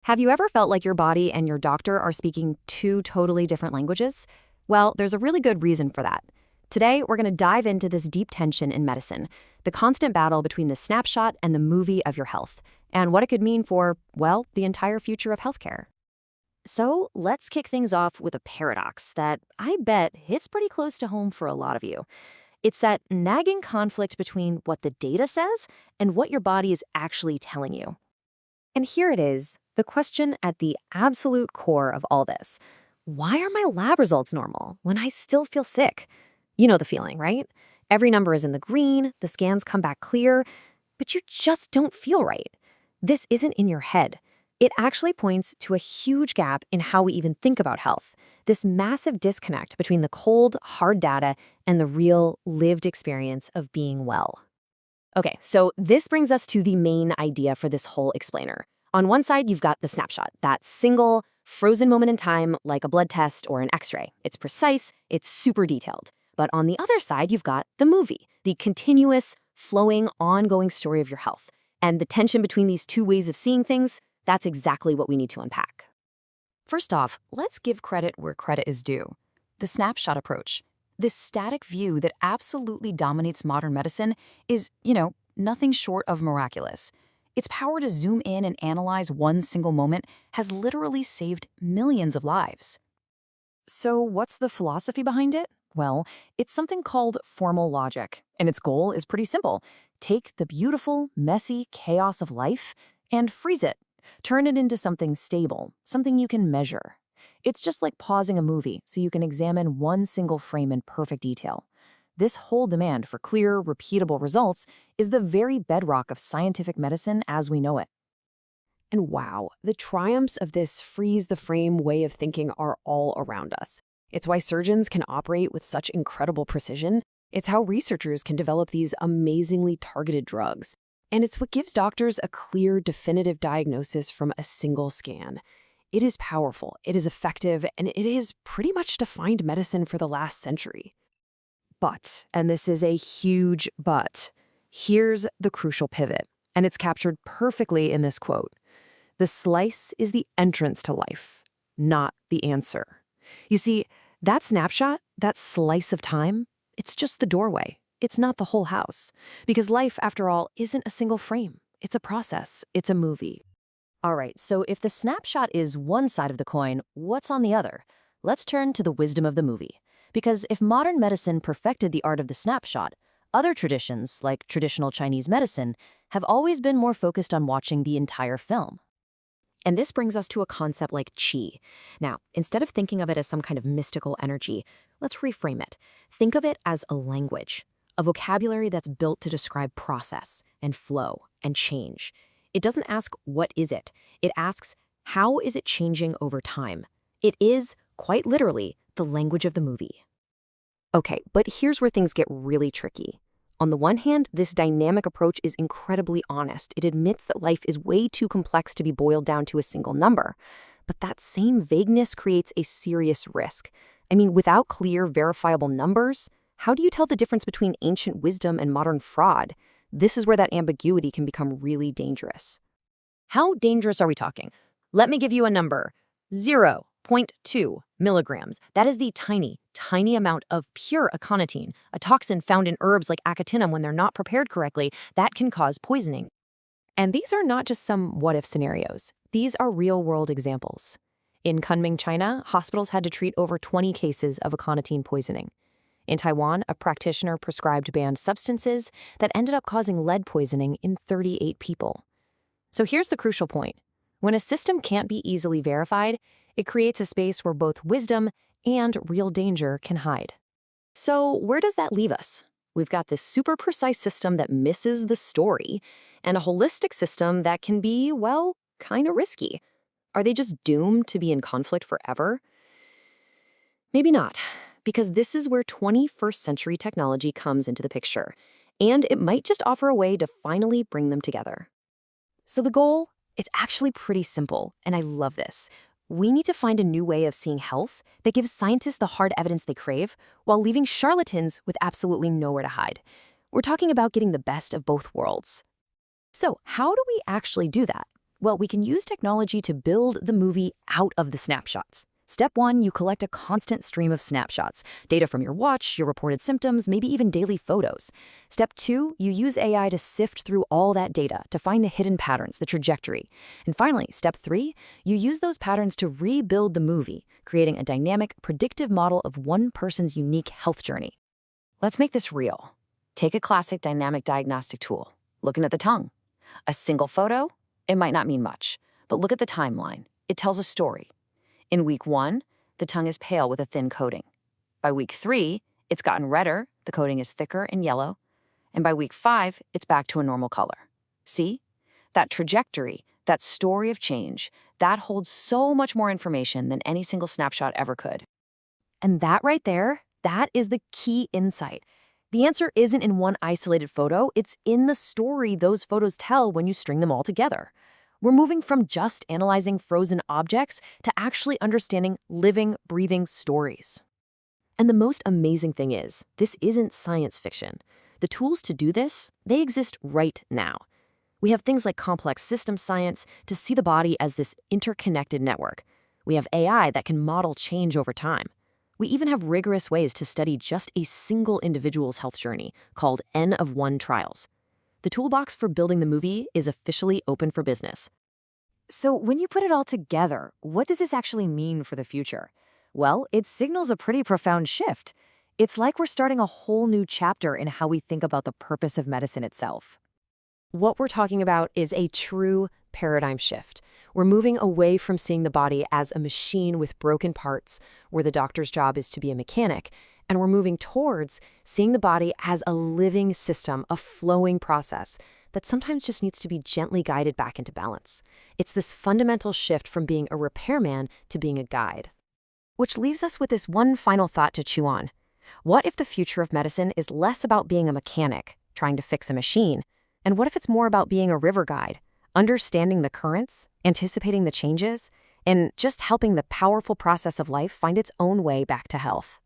Have you ever felt like your body and your doctor are speaking two totally different languages? Well, there's a really good reason for that. Today, we're going to dive into this deep tension in medicine, the constant battle between the snapshot and the movie of your health, and what it could mean for, well, the entire future of healthcare. So, let's kick things off with a paradox that I bet hits pretty close to home for a lot of you. It's that nagging conflict between what the data says and what your body is actually telling you. And here it is, the question at the absolute core of all this. Why are my lab results normal when I still feel sick? You know the feeling, right? Every number is in the green, the scans come back clear, but you just don't feel right. This isn't in your head. It actually points to a huge gap in how we even think about health. This massive disconnect between the cold, hard data and the real, lived experience of being well. Okay, so this brings us to the main idea for this whole explainer. On one side, you've got the snapshot, that single, frozen moment in time like a blood test or an x-ray. It's precise, it's super detailed. But on the other side, you've got the movie, the continuous, flowing, ongoing story of your health. And the tension between these two ways of seeing things, that's exactly what we need to unpack. First off, let's give credit where credit is due. The snapshot approach. This static view that absolutely dominates modern medicine is, nothing short of miraculous. Its power to zoom in and analyze one single moment has literally saved millions of lives. So what's the philosophy behind it? Well, it's something called formal logic, and its goal is pretty simple. Take the beautiful, messy chaos of life and freeze it. Turn it into something stable, something you can measure. It's just like pausing a movie so you can examine one single frame in perfect detail. This whole demand for clear, repeatable results is the very bedrock of scientific medicine as we know it. And wow, the triumphs of this freeze-the-frame way of thinking are all around us. It's why surgeons can operate with such incredible precision. It's how researchers can develop these amazingly targeted drugs. And it's what gives doctors a clear, definitive diagnosis from a single scan. It is powerful, it is effective, and it has pretty much defined medicine for the last century. But, and this is a huge but, here's the crucial pivot, and it's captured perfectly in this quote. The slice is the entrance to life, not the answer. You see, that snapshot, that slice of time, it's just the doorway. It's not the whole house. Because life, after all, isn't a single frame. It's a process. It's a movie. All right, so if the snapshot is one side of the coin, what's on the other? Let's turn to the wisdom of the movie. Because if modern medicine perfected the art of the snapshot, other traditions, like traditional Chinese medicine, have always been more focused on watching the entire film. And this brings us to a concept like qi. Now, instead of thinking of it as some kind of mystical energy, let's reframe it. Think of it as a language, a vocabulary that's built to describe process and flow and change. It doesn't ask, what is it? It asks, how is it changing over time? It is, quite literally, the language of the movie. Okay, but here's where things get really tricky. On the one hand, this dynamic approach is incredibly honest. It admits that life is way too complex to be boiled down to a single number. But that same vagueness creates a serious risk. I mean, without clear, verifiable numbers, how do you tell the difference between ancient wisdom and modern fraud? This is where that ambiguity can become really dangerous. How dangerous are we talking? Let me give you a number. 0.2 milligrams. That is the tiny amount of pure aconitine, a toxin found in herbs like acatinum when they're not prepared correctly, that can cause poisoning. And these are not just some what-if scenarios. These are real-world examples. In Kunming, China, hospitals had to treat over 20 cases of aconitine poisoning. In Taiwan, a practitioner prescribed banned substances that ended up causing lead poisoning in 38 people. So here's the crucial point. When a system can't be easily verified, it creates a space where both wisdom and real danger can hide. So where does that leave us? We've got this super precise system that misses the story, and a holistic system that can be, well, kind of risky. Are they just doomed to be in conflict forever? Maybe not, because this is where 21st century technology comes into the picture, and it might just offer a way to finally bring them together. So the goal? It's actually pretty simple, and I love this. We need to find a new way of seeing health that gives scientists the hard evidence they crave while leaving charlatans with absolutely nowhere to hide. We're talking about getting the best of both worlds. So how do we actually do that? Well, we can use technology to build the movie out of the snapshots. Step 1, you collect a constant stream of snapshots, data from your watch, your reported symptoms, maybe even daily photos. Step 2, you use AI to sift through all that data to find the hidden patterns, the trajectory. And finally, step 3, you use those patterns to rebuild the movie, creating a dynamic, predictive model of one person's unique health journey. Let's make this real. Take a classic dynamic diagnostic tool, looking at the tongue. A single photo? It might not mean much, but look at the timeline. It tells a story. In week 1, the tongue is pale with a thin coating. By week 3, it's gotten redder, the coating is thicker and yellow. And by week 5, it's back to a normal color. See? That trajectory, that story of change, that holds so much more information than any single snapshot ever could. And that right there, that is the key insight. The answer isn't in one isolated photo, it's in the story those photos tell when you string them all together. We're moving from just analyzing frozen objects to actually understanding living, breathing stories. And the most amazing thing is, this isn't science fiction. The tools to do this, they exist right now. We have things like complex system science to see the body as this interconnected network. We have AI that can model change over time. We even have rigorous ways to study just a single individual's health journey, called N of 1 trials. The toolbox for building the movie is officially open for business. So when you put it all together, what does this actually mean for the future? Well, it signals a pretty profound shift. It's like we're starting a whole new chapter in how we think about the purpose of medicine itself. What we're talking about is a true paradigm shift. We're moving away from seeing the body as a machine with broken parts, where the doctor's job is to be a mechanic, and we're moving towards seeing the body as a living system, a flowing process that sometimes just needs to be gently guided back into balance. It's this fundamental shift from being a repairman to being a guide. Which leaves us with this one final thought to chew on. What if the future of medicine is less about being a mechanic, trying to fix a machine, and what if it's more about being a river guide, understanding the currents, anticipating the changes, and just helping the powerful process of life find its own way back to health?